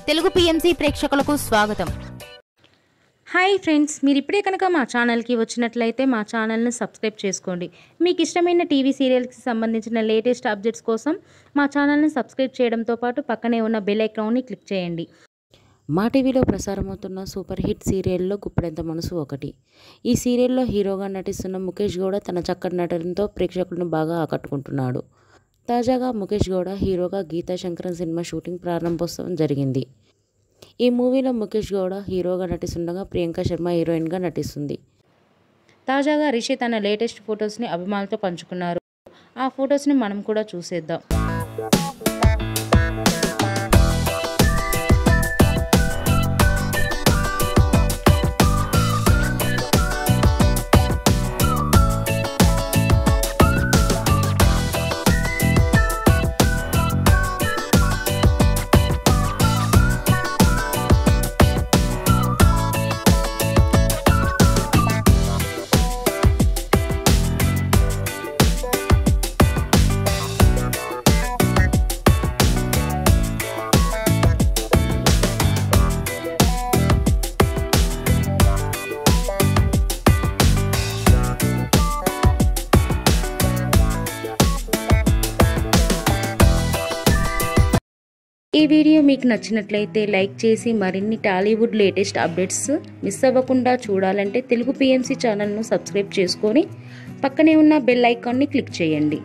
Telugu PMC ప్రేక్షకులకు స్వాగతం. Hi friends, మీరు ఇప్పుడే కనుక మా ఛానల్కి వచ్చినట్లయితే మా ఛానల్ని సబ్స్క్రైబ్ చేసుకోండి. మీకు ఇష్టమైన టీవీ సీరియల్కి సంబంధించిన లేటెస్ట్ అప్డేట్స్ కోసం మా ఛానల్ని సబ్స్క్రైబ్ చేయడంతో పాటు పక్కనే ఉన్న బెల్ ఐకాన్ని క్లిక్ చేయండి. మా టీవీలో ప్రసారమవుతున్న సూపర్ హిట్ సీరియల్లో గుప్పెడంత మనసు ఒకటి. ఈ సీరియల్లో హీరోగా నటిస్తున్న ముఖేష్ గౌడ తన చక్కటి నటనతో ప్రేక్షకులను బాగా ఆకట్టుకుంటున్నాడు. తాజాగా ముఖేష్ గౌడ హీరోగా గీతా శంకరన్ సినిమా షూటింగ్ ప్రారంభోత్సవం జరిగింది. ఈ మూవీలో ముఖేష్ గౌడ హీరోగా నటిస్తుండగా ప్రియాంక శర్మ హీరోయిన్గా నటిస్తుంది. తాజాగా రిషి తన లేటెస్ట్ ఫొటోస్ని అభిమానులతో పంచుకున్నారు. ఆ ఫొటోస్ని మనం కూడా చూసేద్దాం. ఈ వీడియో మీకు నచ్చినట్లయితే లైక్ చేసి మరిన్ని టాలీవుడ్ లేటెస్ట్ అప్డేట్స్ మిస్ అవ్వకుండా చూడాలంటే తెలుగు పిఎంసి ఛానల్ను సబ్స్క్రైబ్ చేసుకొని పక్కనే ఉన్న బెల్ ఐకాన్ని క్లిక్ చేయండి.